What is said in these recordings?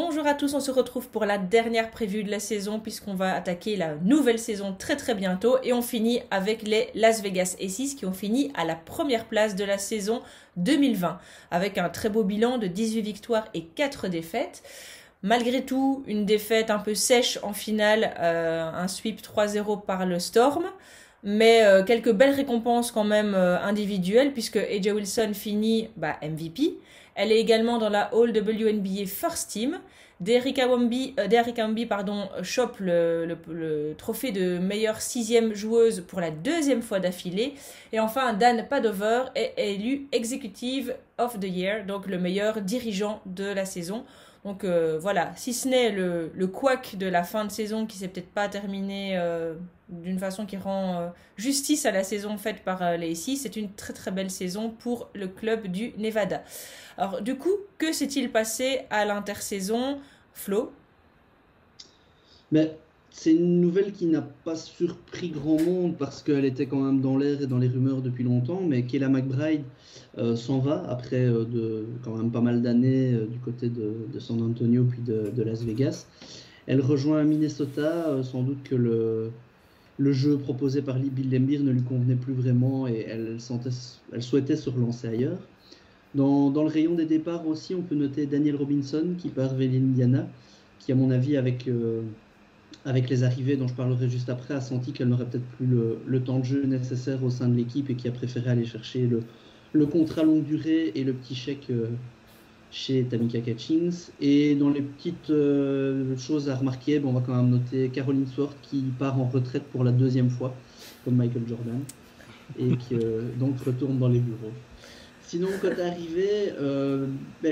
Bonjour à tous, on se retrouve pour la dernière preview de la saison puisqu'on va attaquer la nouvelle saison très bientôt et on finit avec les Las Vegas Aces qui ont fini à la première place de la saison 2020 avec un très beau bilan de 18 victoires et 4 défaites. Malgré tout, une défaite un peu sèche en finale, un sweep 3-0 par le Storm. Mais quelques belles récompenses quand même individuelles puisque AJ Wilson finit MVP. Elle est également dans la All WNBA First Team. Derrick Ambi chope le trophée de meilleure 6e joueuse pour la 2e fois d'affilée. Et enfin, Dan Padover est élu Executive of the Year, donc le meilleur dirigeant de la saison. Donc voilà, si ce n'est le couac de la fin de saison qui s'est peut-être pas terminé d'une façon qui rend justice à la saison faite par les Aces, c'est une très belle saison pour le club du Nevada. Alors du coup, que s'est-il passé à l'intersaison, Flo? Mais c'est une nouvelle qui n'a pas surpris grand monde parce qu'elle était quand même dans l'air et dans les rumeurs depuis longtemps, mais Kayla McBride s'en va après quand même pas mal d'années du côté de San Antonio puis de Las Vegas. Elle rejoint Minnesota, sans doute que le jeu proposé par Bill Laimbeer ne lui convenait plus vraiment et elle souhaitait se relancer ailleurs. Dans le rayon des départs aussi, on peut noter Danielle Robinson qui part vers l'Indiana, qui à mon avis avec les arrivées dont je parlerai juste après, a senti qu'elle n'aurait peut-être plus le temps de jeu nécessaire au sein de l'équipe et qui a préféré aller chercher le contrat longue durée et le petit chèque chez Tamika Catchings. Et dans les petites choses à remarquer, on va quand même noter Caroline Swart qui part en retraite pour la 2e fois, comme Michael Jordan, et qui donc retourne dans les bureaux. Sinon, côté arrivée,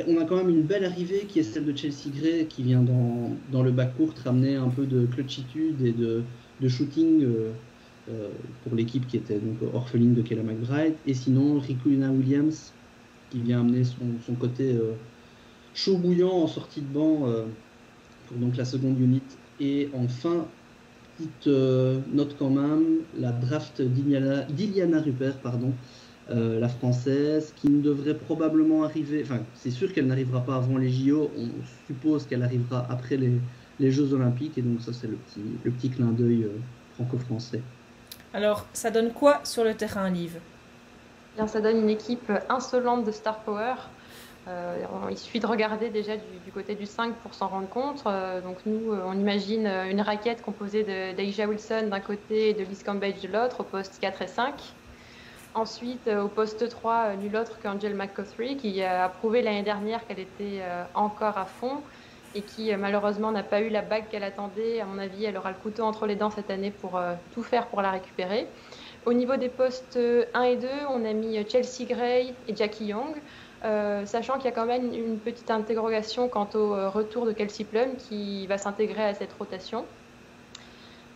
on a quand même une belle arrivée qui est celle de Chelsea Gray qui vient dans le backcourt ramener un peu de clutchitude et de shooting pour l'équipe qui était donc orpheline de Kayla McBride. Et sinon, Riquna Williams qui vient amener son côté chaud bouillant en sortie de banc pour donc la seconde unit. Et enfin, petite note quand même, la draft d'Iliana Rupert, la française, qui ne devrait probablement arriver, enfin c'est sûr qu'elle n'arrivera pas avant les JO, on suppose qu'elle arrivera après les Jeux Olympiques, et donc ça c'est le petit clin d'œil franco-français. Alors ça donne quoi sur le terrain, Liv? Bien, ça donne une équipe insolente de Star Power. Il suffit de regarder déjà du côté du 5 pour s'en rendre compte. Donc nous, on imagine une raquette composée d'A'ja Wilson d'un côté et de Liz Cambage de l'autre, au poste 4 et 5. Ensuite, au poste 3, nul autre qu'Angel McCaughtry, qui a prouvé l'année dernière qu'elle était encore à fond et qui malheureusement n'a pas eu la bague qu'elle attendait. À mon avis, elle aura le couteau entre les dents cette année pour tout faire pour la récupérer. Au niveau des postes 1 et 2, on a mis Chelsea Gray et Jackie Young, sachant qu'il y a quand même une petite interrogation quant au retour de Kelsey Plum qui va s'intégrer à cette rotation.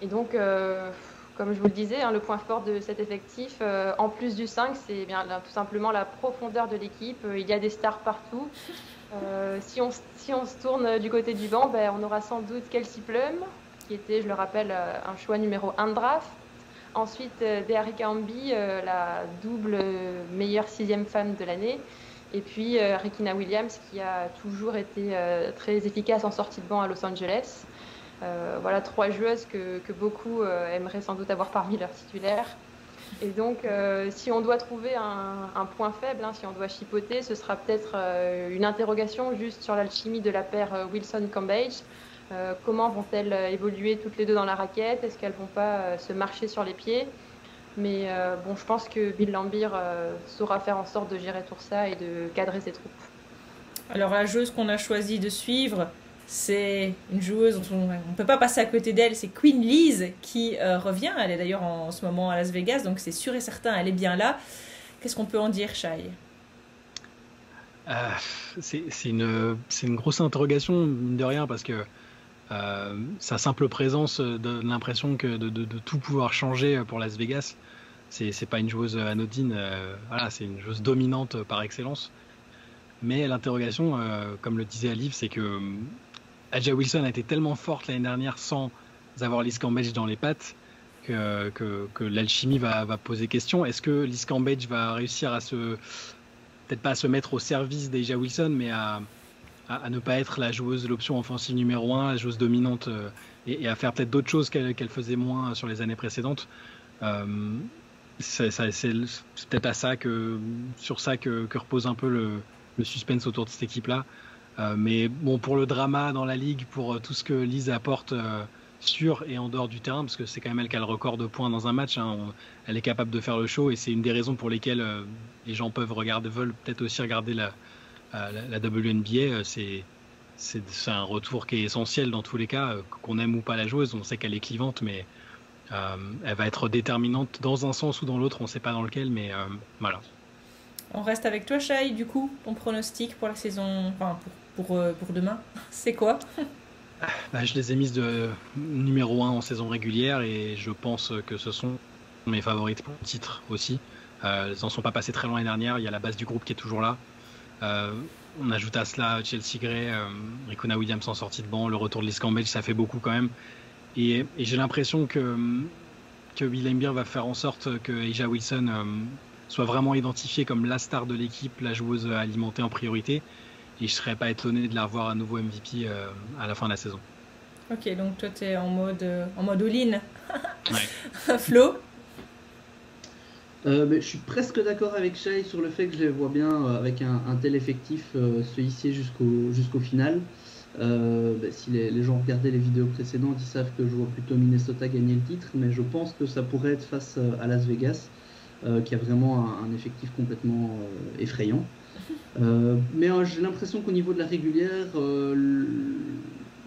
Et donc... comme je vous le disais, le point fort de cet effectif, en plus du 5, c'est bien tout simplement la profondeur de l'équipe. Il y a des stars partout. Si on se tourne du côté du banc, on aura sans doute Kelsey Plum, qui était, je le rappelle, un choix numéro 1 de draft. Ensuite, Derrick Ambi, la double meilleure 6e femme de l'année. Et puis, Riquna Williams, qui a toujours été très efficace en sortie de banc à Los Angeles. Voilà 3 joueuses que beaucoup aimeraient sans doute avoir parmi leurs titulaires. Et donc, si on doit trouver un point faible, si on doit chipoter, ce sera peut-être une interrogation juste sur l'alchimie de la paire Wilson-Cambage. Comment vont-elles évoluer toutes les deux dans la raquette? Est-ce qu'elles ne vont pas se marcher sur les pieds? Mais je pense que Bill Laimbeer saura faire en sorte de gérer tout ça et de cadrer ses troupes. Alors, la joueuse qu'on a choisi de suivre, c'est une joueuse dont on ne peut pas passer à côté d'elle, c'est Queen Liz qui revient. Elle est d'ailleurs en ce moment à Las Vegas, donc c'est sûr et certain, elle est bien là. Qu'est-ce qu'on peut en dire, Shai? C'est une grosse interrogation, mine de rien, parce que sa simple présence donne l'impression que de tout pouvoir changer pour Las Vegas. C'est pas une joueuse anodine, c'est une joueuse dominante par excellence. Mais l'interrogation, comme le disait Liv, c'est que A'ja Wilson a été tellement forte l'année dernière sans avoir Liz Cambage dans les pattes que l'alchimie va poser question. Est-ce que Liz Cambage va réussir peut-être pas à se mettre au service d'A'ja Wilson, mais à à ne pas être la joueuse de l'option offensive numéro 1, la joueuse dominante, et à faire peut-être d'autres choses qu'elle faisait moins sur les années précédentes. C'est peut-être sur ça que repose un peu le suspense autour de cette équipe-là. Mais bon, pour le drama dans la ligue, pour tout ce que Lise apporte sur et en dehors du terrain, parce que c'est quand même elle qui a le record de points dans un match, hein, elle est capable de faire le show, et c'est une des raisons pour lesquelles les gens veulent peut-être aussi regarder la WNBA. C'est un retour qui est essentiel dans tous les cas, qu'on aime ou pas la joueuse. On sait qu'elle est clivante, mais elle va être déterminante dans un sens ou dans l'autre, on ne sait pas dans lequel, mais voilà. On reste avec toi, Shai, du coup, ton pronostic pour la saison, enfin pour demain, c'est quoi? Je les ai mises de numéro 1 en saison régulière, et je pense que ce sont mes favorites pour le titre aussi. Elles n'en sont pas passées très loin l'année dernière, il y a la base du groupe qui est toujours là. On ajoute à cela Chelsea Gray, Rikona Williams en sortie de banc, le retour de Liz Cambage, ça fait beaucoup quand même. Et j'ai l'impression que Will Embiid va faire en sorte que A'ja Wilson soit vraiment identifiée comme la star de l'équipe, la joueuse à alimenter en priorité. Et je ne serais pas étonné de la revoir à nouveau MVP à la fin de la saison. Ok, donc toi tu es en mode all-in. Ouais. Flo? Je suis presque d'accord avec Shai sur le fait que je les vois bien avec un tel effectif se hisser jusqu'au final. Si les gens regardaient les vidéos précédentes, ils savent que je vois plutôt Minnesota gagner le titre, mais je pense que ça pourrait être face à Las Vegas, qui a vraiment un effectif complètement effrayant. Mais j'ai l'impression qu'au niveau de la régulière,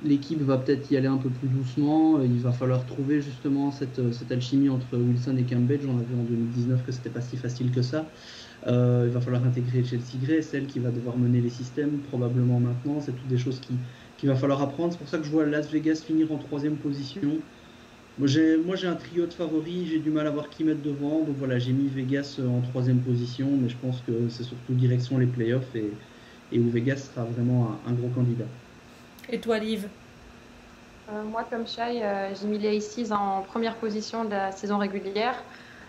l'équipe va peut-être y aller un peu plus doucement. Il va falloir trouver justement cette alchimie entre Wilson et Cambage. On a vu en 2019 que c'était pas si facile que ça. Il va falloir intégrer Chelsea Gray, celle qui va devoir mener les systèmes probablement maintenant. C'est toutes des choses qu'il va falloir apprendre. C'est pour ça que je vois Las Vegas finir en 3e position. Moi j'ai un trio de favoris, j'ai du mal à voir qui mettre devant. Donc voilà, j'ai mis Vegas en 3e position, mais je pense que c'est surtout direction les playoffs et où Vegas sera vraiment un gros candidat. Et toi, Liv? Moi, comme Shai, j'ai mis les Aces en première position de la saison régulière,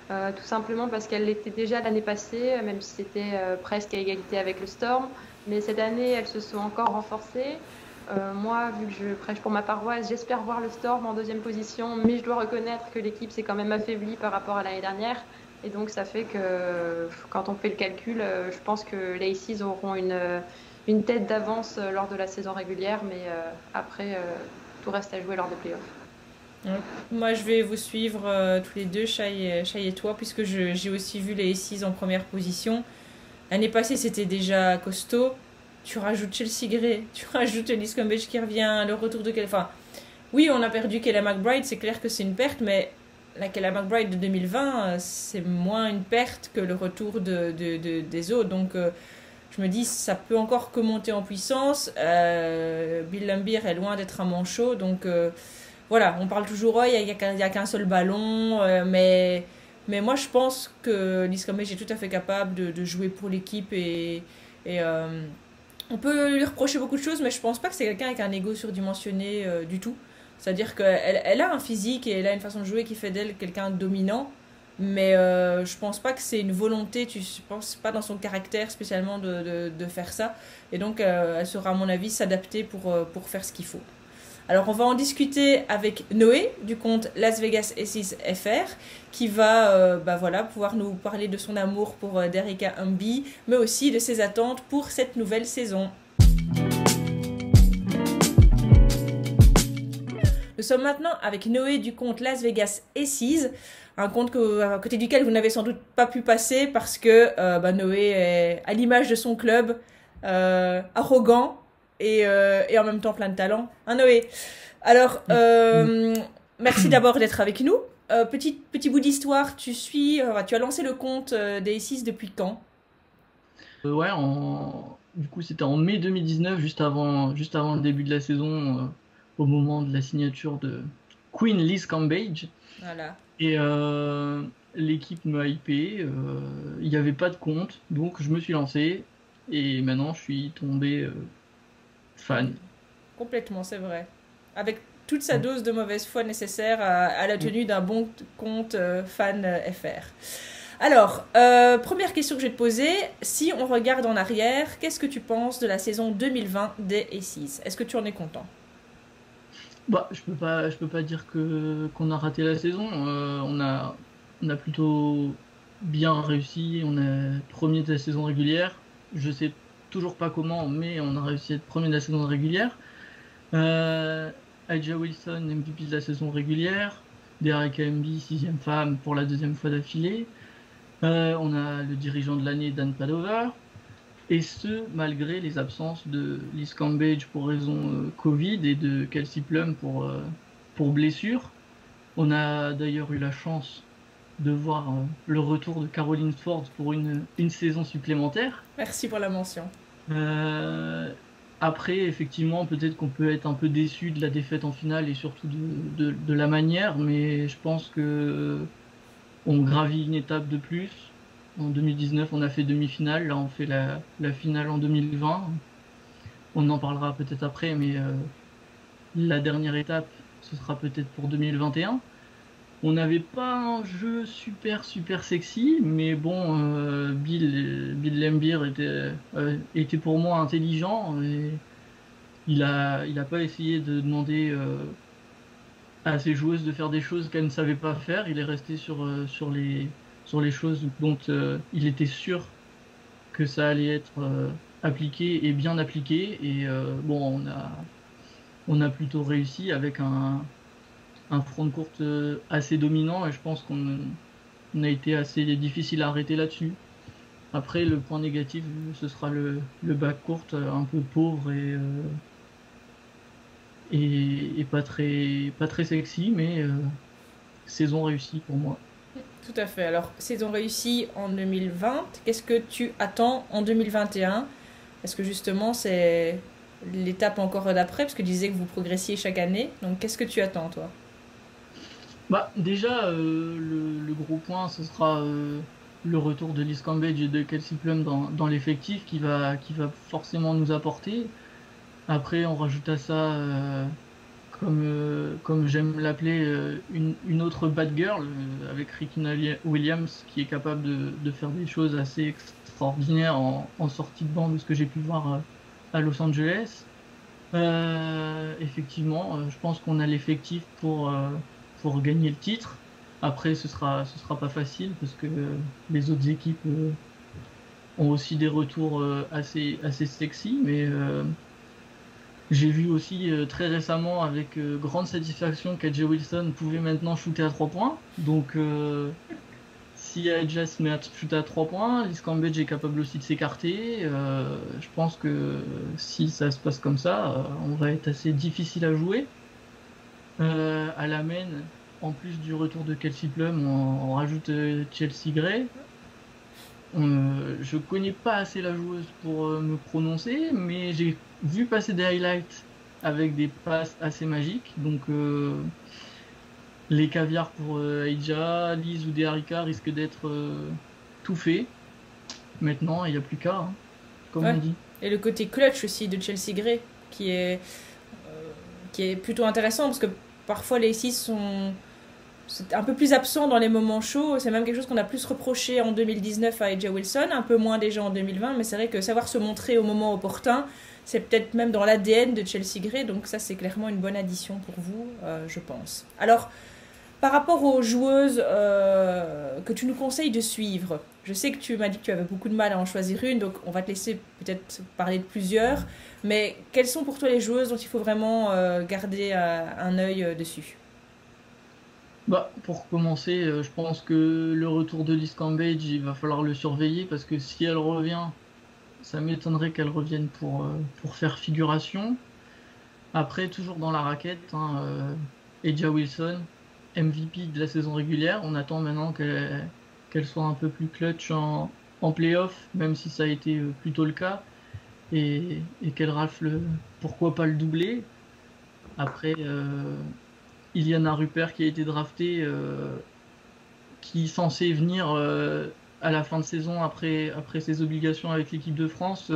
tout simplement parce qu'elle l'était déjà l'année passée, même si c'était presque à égalité avec le Storm. Mais cette année, elles se sont encore renforcées. Moi, vu que je prêche pour ma paroisse, j'espère voir le Storm en 2e position, mais je dois reconnaître que l'équipe s'est quand même affaiblie par rapport à l'année dernière. Et donc, ça fait que quand on fait le calcul, je pense que les Aces auront une tête d'avance lors de la saison régulière, mais après, tout reste à jouer lors des playoffs. Moi, je vais vous suivre tous les deux, Shai et toi, puisque j'ai aussi vu les Aces en première position. L'année passée, c'était déjà costaud. Tu rajoutes Chelsea Gray, tu rajoutes Liz Cambage qui revient, le retour de Enfin, oui, on a perdu Kayla McBride, c'est clair que c'est une perte, mais la Kayla McBride de 2020, c'est moins une perte que le retour des autres. Donc, je me dis, ça peut encore que monter en puissance. Bill Laimbeer est loin d'être un manchot, donc voilà, on parle toujours, il n'y a qu'un seul ballon, mais moi, je pense que Liz Cambage est tout à fait capable de jouer pour l'équipe et on peut lui reprocher beaucoup de choses, mais je pense pas que c'est quelqu'un avec un ego surdimensionné du tout. C'est-à-dire qu'elle a un physique et elle a une façon de jouer qui fait d'elle quelqu'un de dominant, mais je pense pas que c'est une volonté, je pense pas dans son caractère spécialement de faire ça. Et donc elle saura à mon avis s'adapter pour faire ce qu'il faut. Alors on va en discuter avec Noé du compte Las Vegas Aces FR qui va pouvoir nous parler de son amour pour Dereca Humby, mais aussi de ses attentes pour cette nouvelle saison. Nous sommes maintenant avec Noé du compte Las Vegas Aces, un compte à côté duquel vous n'avez sans doute pas pu passer parce que Noé est à l'image de son club, arrogant, et en même temps plein de talent. Hein, Noé? Alors, merci d'abord d'être avec nous. Petit bout d'histoire, tu as lancé le compte des Aces depuis quand? Ouais, du coup c'était en mai 2019, juste avant le début de la saison, au moment de la signature de Queen Liz Cambage. Voilà. Et l'équipe me hypait, il n'y avait pas de compte, donc je me suis lancé, et maintenant je suis tombé fan. Complètement, c'est vrai. Avec toute sa dose de mauvaise foi nécessaire à la tenue d'un bon compte fan FR. Alors, première question que je vais te poser, si on regarde en arrière, qu'est-ce que tu penses de la saison 2020 des Aces? Est-ce que tu en es content? Bah, je peux pas dire qu'on a raté la saison. On a plutôt bien réussi. On est premier de la saison régulière. Je sais toujours pas comment, mais on a réussi à être premier de la saison régulière. A'ja Wilson, MVP de la saison régulière. Derek Emby, 6e femme pour la 2e fois d'affilée. On a le dirigeant de l'année, Dan Padover. Et ce, malgré les absences de Liz Cambage pour raison Covid et de Kelsey Plum pour blessure. On a d'ailleurs eu la chance de voir le retour de Caroline Ford pour une saison supplémentaire. Merci pour la mention. Après, effectivement, peut-être qu'on peut être un peu déçu de la défaite en finale et surtout de la manière, mais je pense que on gravit une étape de plus. En 2019, on a fait demi-finale. Là, on fait la finale en 2020. On en parlera peut-être après, mais la dernière étape, ce sera peut-être pour 2021. On n'avait pas un jeu super sexy, mais bon, Bill Laimbeer était pour moi intelligent et il a pas essayé de demander à ses joueuses de faire des choses qu'elles ne savaient pas faire. Il est resté sur les choses dont il était sûr que ça allait être appliqué et bien appliqué. Et bon, on a plutôt réussi avec un front de courte assez dominant et je pense qu'on a été assez difficile à arrêter là-dessus. Après, le point négatif, ce sera le back court un peu pauvre et pas très sexy, mais saison réussie pour moi. Tout à fait. Alors, saison réussie en 2020. Qu'est-ce que tu attends en 2021? Est-ce que justement c'est l'étape encore d'après? Parce que tu disais que vous progressiez chaque année. Donc, qu'est-ce que tu attends, toi? Bah, déjà, le gros point, ce sera le retour de Liz Cambage et de Kelsey Plum dans l'effectif qui va forcément nous apporter. Après, on rajoute à ça, comme j'aime l'appeler, une autre bad girl avec Rickina Williams qui est capable de faire des choses assez extraordinaires en sortie de banc de ce que j'ai pu voir à Los Angeles. Effectivement, je pense qu'on a l'effectif pour gagner le titre. Après, ce sera pas facile parce que les autres équipes ont aussi des retours assez sexy, mais j'ai vu aussi très récemment avec grande satisfaction qu'A'ja Wilson pouvait maintenant shooter à 3 points. Donc si A'ja se met à shooter à 3 points, Liz Cambage est capable aussi de s'écarter. Je pense que si ça se passe comme ça, on va être assez difficile à jouer. À la main, en plus du retour de Kelsey Plum, on rajoute Chelsea Gray. Je connais pas assez la joueuse pour me prononcer, mais j'ai vu passer des highlights avec des passes assez magiques. Donc les caviars pour A'ja, Liz ou Dearica risquent d'être tout fait. Maintenant, il n'y a plus qu'à, hein, comme on dit. Et le côté clutch aussi de Chelsea Gray, qui est plutôt intéressant, parce que parfois les Aces sont un peu plus absents dans les moments chauds. C'est même quelque chose qu'on a plus reproché en 2019 à A'ja Wilson, un peu moins déjà en 2020, mais c'est vrai que savoir se montrer au moment opportun, c'est peut-être même dans l'ADN de Chelsea Gray, donc ça c'est clairement une bonne addition pour vous, je pense. Alors, par rapport aux joueuses que tu nous conseilles de suivre, je sais que tu m'as dit que tu avais beaucoup de mal à en choisir une, donc on va te laisser peut-être parler de plusieurs, mais quelles sont pour toi les joueuses dont il faut vraiment garder un œil dessus? Bah, pour commencer, je pense que le retour de Liz Cambage, il va falloir le surveiller parce que si elle revient, ça m'étonnerait qu'elle revienne pour faire figuration. Après, toujours dans la raquette, A'ja Wilson, MVP de la saison régulière. On attend maintenant qu'elle soit un peu plus clutch en play-off, même si ça a été plutôt le cas, et qu'elle rafle, pourquoi pas le doublé. Après, Iliana Rupert qui a été draftée, qui est censée venir à la fin de saison après ses obligations avec l'équipe de France.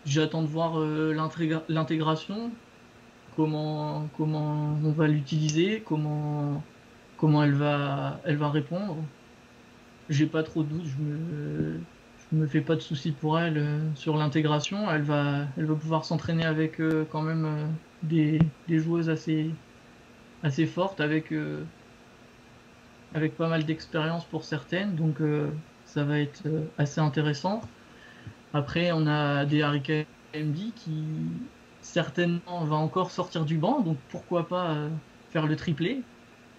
J'attends de voir l'intégration, comment on va l'utiliser, comment elle va répondre. j'ai pas trop de doutes, je me fais pas de soucis pour elle sur l'intégration. Elle va pouvoir s'entraîner avec quand même des joueuses assez fortes avec pas mal d'expérience pour certaines, donc ça va être assez intéressant. Après, on a des Harry KMD qui certainement va encore sortir du banc, donc pourquoi pas faire le triplé,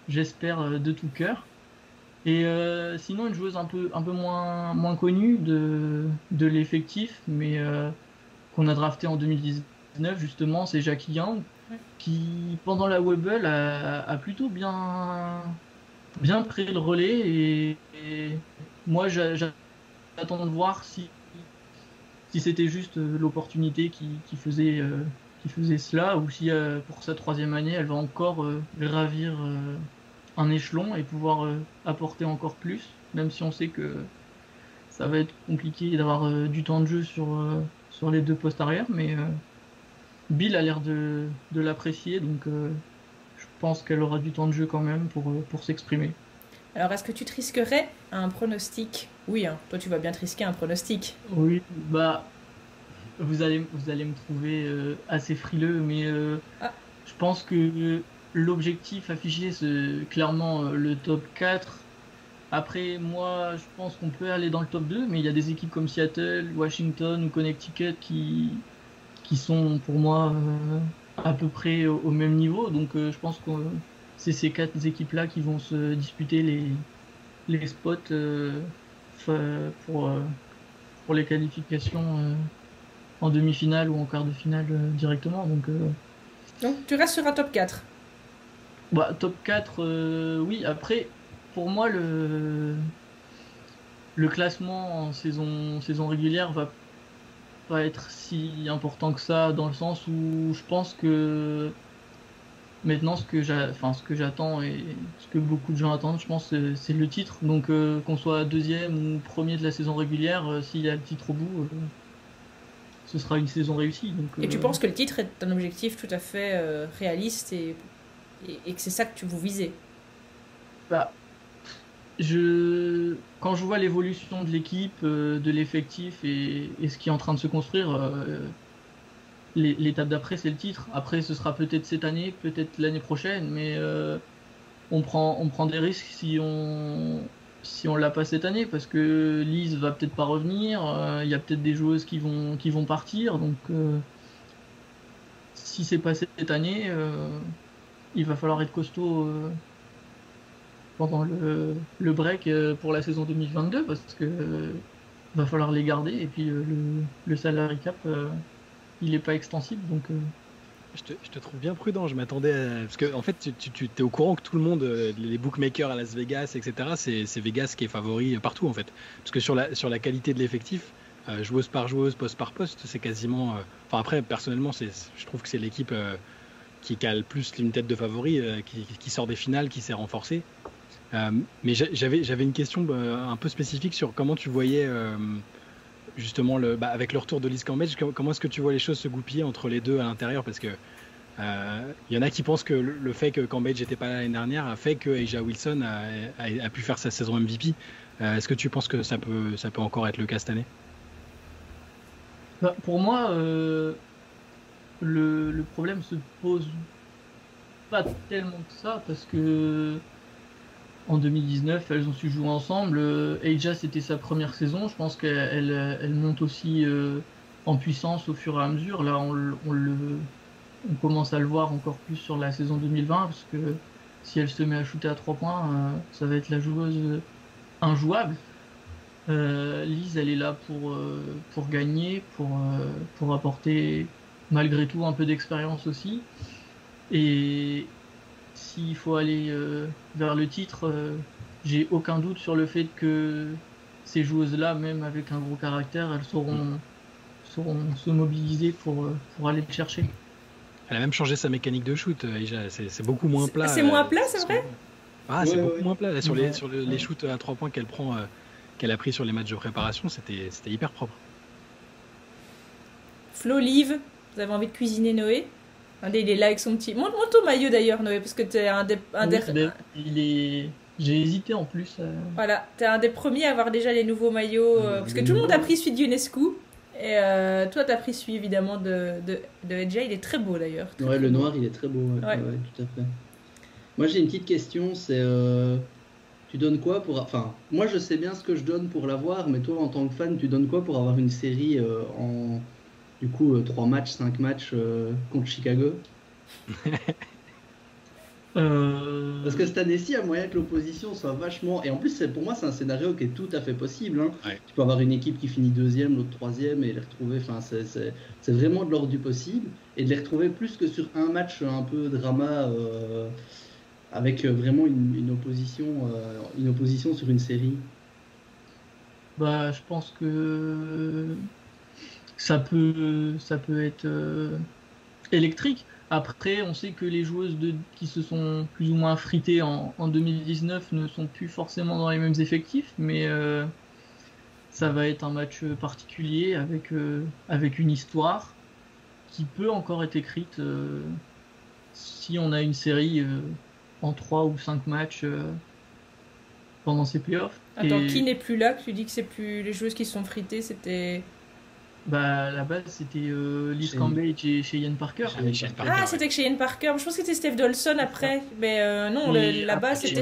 j'espère de tout cœur. Et sinon, une joueuse un peu moins connue de l'effectif, mais qu'on a drafté en 2019 justement, c'est Jackie Young, qui pendant la Webble a plutôt bien pris le relais, et moi j'attends de voir si c'était juste l'opportunité qui faisait cela, ou si pour sa 3e année elle va encore gravir un échelon et pouvoir apporter encore plus, même si on sait que ça va être compliqué d'avoir du temps de jeu sur les 2 postes arrière, mais Bill a l'air de l'apprécier, donc je pense qu'elle aura du temps de jeu quand même pour s'exprimer. Alors, est-ce que tu te risquerais un pronostic? Oui, hein, toi tu vas bien te risquer un pronostic. Oui, bah vous allez me trouver assez frileux, mais je pense que l'objectif affiché c'est clairement le top 4. Après, moi je pense qu'on peut aller dans le top 2, mais il y a des équipes comme Seattle, Washington ou Connecticut qui sont pour moi à peu près au même niveau, donc je pense que c'est ces 4 équipes-là qui vont se disputer les spots pour les qualifications en demi-finale ou en quart de finale directement. Donc tu restes sur un top 4. Bah, top 4, oui. Après, pour moi, le classement en saison régulière va pas être si important que ça, dans le sens où je pense que maintenant, ce que j'attends et ce que beaucoup de gens attendent, je pense, c'est le titre. Donc, qu'on soit 2e ou 1er de la saison régulière, s'il y a le titre au bout, ce sera une saison réussie. Donc, et tu penses que le titre est un objectif tout à fait réaliste et que c'est ça que vous visez? Bah, quand je vois l'évolution de l'équipe, de l'effectif et ce qui est en train de se construire, l'étape d'après, c'est le titre. Après, ce sera peut-être cette année, peut-être l'année prochaine, mais on prend des risques si on l'a pas cette année, parce que Lise va peut-être pas revenir, il y a peut-être des joueuses qui vont partir, donc si c'est pas cette année, il va falloir être costaud pendant le break pour la saison 2022, parce que va falloir les garder, et puis le salary cap il est pas extensible, donc je te trouve bien prudent. Je m'attendais parce que en fait tu es au courant que tout le monde, les bookmakers à Las Vegas, etc., c'est Vegas qui est favori partout en fait, parce que sur la qualité de l'effectif, joueuse par joueuse, poste par poste, c'est quasiment enfin après personnellement je trouve que c'est l'équipe qui a le plus une tête de favori, qui sort des finales, qui s'est renforcée. Mais j'avais une question un peu spécifique sur comment tu voyais justement avec le retour de Liz Cambage, comment est-ce que tu vois les choses se goupiller entre les deux à l'intérieur, parce que y en a qui pensent que le fait que Cambage n'était pas là l'année dernière a fait que A'ja Wilson a pu faire sa saison MVP. Est-ce que tu penses que ça peut encore être le cas cette année? Pour moi, le problème se pose pas tellement que ça, parce que en 2019, elles ont su jouer ensemble. A'ja, c'était sa première saison. Je pense qu'elle monte aussi en puissance au fur et à mesure. Là, on commence à le voir encore plus sur la saison 2020, parce que si elle se met à shooter à 3 points, ça va être la joueuse injouable. Lise, elle est là pour gagner, pour apporter malgré tout un peu d'expérience aussi. Et s'il faut aller vers le titre, j'ai aucun doute sur le fait que ces joueuses-là, même avec un gros caractère, elles sauront se mobiliser pour aller le chercher. Elle a même changé sa mécanique de shoot, A'ja. C'est beaucoup moins plat. C'est moins plat, c'est vrai? C'est beaucoup moins plat. Là, sur les shoots à 3 points qu'elle a pris sur les matchs de préparation, c'était hyper propre. Flo, Liv, vous avez envie de cuisiner Noé? Il est là avec son petit... Montre ton maillot d'ailleurs, Noé, parce que tu es J'ai hésité en plus. Voilà, t'es un des premiers à avoir déjà les nouveaux maillots, parce que tout le monde a pris celui d'UNESCO. Et toi, t'as pris celui évidemment de EJ, il est très beau d'ailleurs. Ouais, le noir, il est très beau. Ouais, tout à fait. Moi, j'ai une petite question, c'est tu donnes quoi pour... Enfin, moi, je sais bien ce que je donne pour l'avoir, mais toi, en tant que fan, tu donnes quoi pour avoir une série en, du coup, 3 matchs, 5 matchs contre Chicago? Parce que cette année-ci, il y a moyen que l'opposition soit vachement... Et en plus, pour moi, c'est un scénario qui est tout à fait possible. Hein. Ouais. Tu peux avoir une équipe qui finit 2e, l'autre 3e, et les retrouver... Enfin, c'est vraiment de l'ordre du possible. Et de les retrouver plus que sur un match un peu drama, avec vraiment une opposition sur une série. Bah, je pense que ça peut être électrique. Après, on sait que les joueuses qui se sont plus ou moins fritées en 2019 ne sont plus forcément dans les mêmes effectifs, mais ça va être un match particulier avec une histoire qui peut encore être écrite si on a une série en 3 ou 5 matchs pendant ces playoffs. Attends, qui n'est plus là? Que tu dis que c'est plus les joueuses qui se sont fritées, c'était... Bah, à la base, c'était Liz Cambage et Cheyenne Parker. Ah, c'était que Cheyenne Parker. Je pense que c'était Steph Dolson après. Mais non, là-bas, c'était...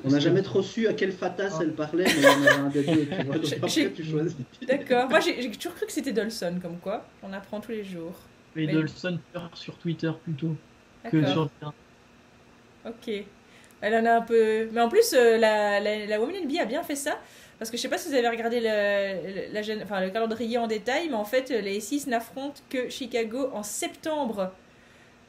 On n'a jamais trop su à quelle fatas elle parlait, mais il y en avait un des deux. Tu vois, donc après, tu choisis. D'accord. Moi, j'ai toujours cru que c'était Dolson, comme quoi. On apprend tous les jours. Mais Dolson sur Twitter plutôt que sur le terrain. Ok. Elle en a un peu... Mais en plus, la Women NBA a bien fait ça. Parce que je sais pas si vous avez regardé le calendrier en détail, mais en fait, les Aces n'affrontent que Chicago en septembre.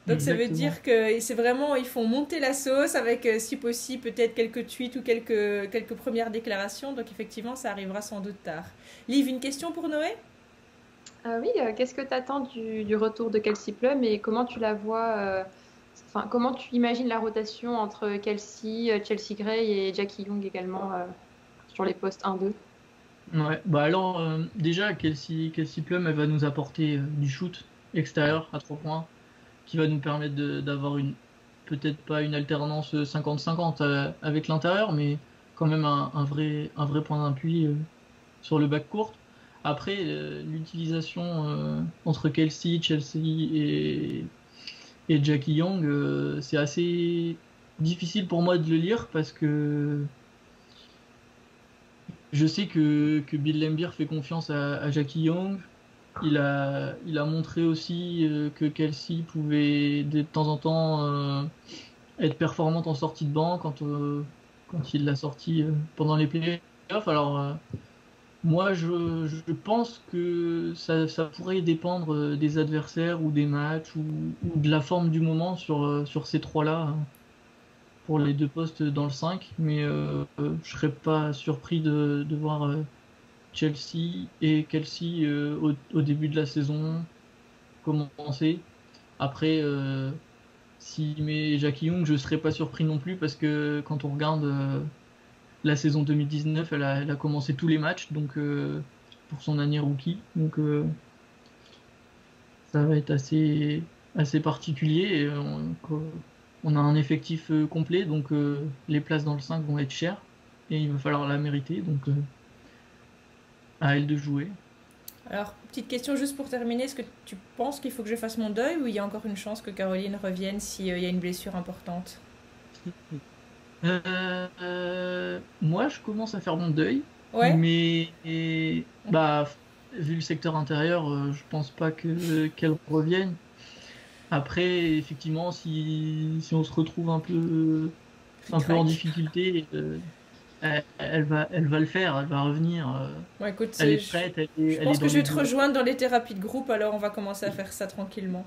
Donc ça veut dire que c'est vraiment, ils font monter la sauce avec, si possible, peut-être quelques tweets ou quelques premières déclarations. Donc effectivement, ça arrivera sans doute tard. Liv, une question pour Noé? Oui, qu'est-ce que tu attends du retour de Kelsey Plum et comment tu la vois comment tu imagines la rotation entre Kelsey, Chelsea Gray et Jackie Young également sur les postes 1-2? Ouais, bah alors déjà Kelsey Plum, elle va nous apporter du shoot extérieur à 3 points qui va nous permettre d'avoir peut-être pas une alternance 50-50 avec l'intérieur, mais quand même un vrai point d'appui sur le backcourt. Après, l'utilisation entre Kelsey, Chelsea et Jackie Young, c'est assez difficile pour moi de le lire parce que je sais que Bill Laimbeer fait confiance à Jackie Young. Il a montré aussi que Kelsey pouvait de temps en temps être performante en sortie de banc quand il l'a sorti pendant les playoffs. Alors moi je pense que ça pourrait dépendre des adversaires ou des matchs ou de la forme du moment sur ces trois-là. Hein, pour les 2 postes dans le 5, mais je serais pas surpris de voir Chelsea et Kelsey au début de la saison commencer. Après, s'il met Jackie Young, je serais pas surpris non plus parce que quand on regarde la saison 2019, elle a commencé tous les matchs, donc pour son année rookie, donc ça va être assez particulier. Et on a un effectif complet, donc les places dans le 5 vont être chères et il va falloir la mériter, donc à elle de jouer. Alors, petite question juste pour terminer, est-ce que tu penses qu'il faut que je fasse mon deuil ou il y a encore une chance que Caroline revienne s'il y a une blessure importante? Moi, je commence à faire mon deuil, ouais. Mais vu le secteur intérieur, je pense pas qu'elle revienne. Après, effectivement, si on se retrouve un peu en difficulté, elle va le faire, elle va revenir. Ouais, écoute, elle est prête. Je pense que je vais te rejoindre dans les thérapies de groupe, alors on va commencer à faire ça tranquillement.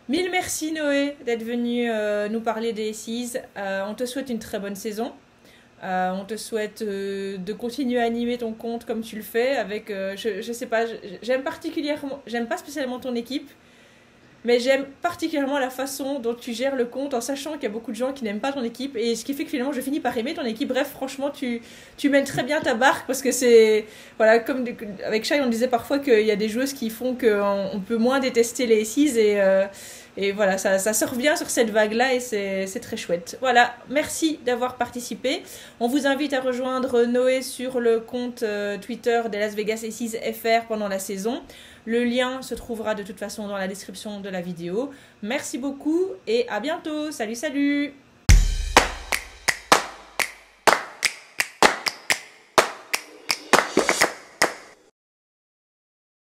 Mille merci Noé d'être venu nous parler des Aces. On te souhaite une très bonne saison. On te souhaite de continuer à animer ton compte comme tu le fais. Avec, je sais pas, j'aime pas spécialement ton équipe. Mais j'aime particulièrement la façon dont tu gères le compte en sachant qu'il y a beaucoup de gens qui n'aiment pas ton équipe et ce qui fait que finalement je finis par aimer ton équipe. Bref, franchement, tu mènes très bien ta barque parce que c'est... Voilà, comme avec Shai, on disait parfois qu'il y a des joueuses qui font qu'on peut moins détester les Aces Et voilà, ça se revient sur cette vague-là et c'est très chouette. Voilà, merci d'avoir participé. On vous invite à rejoindre Noé sur le compte Twitter des Las Vegas Aces FR pendant la saison. Le lien se trouvera de toute façon dans la description de la vidéo. Merci beaucoup et à bientôt. Salut, salut!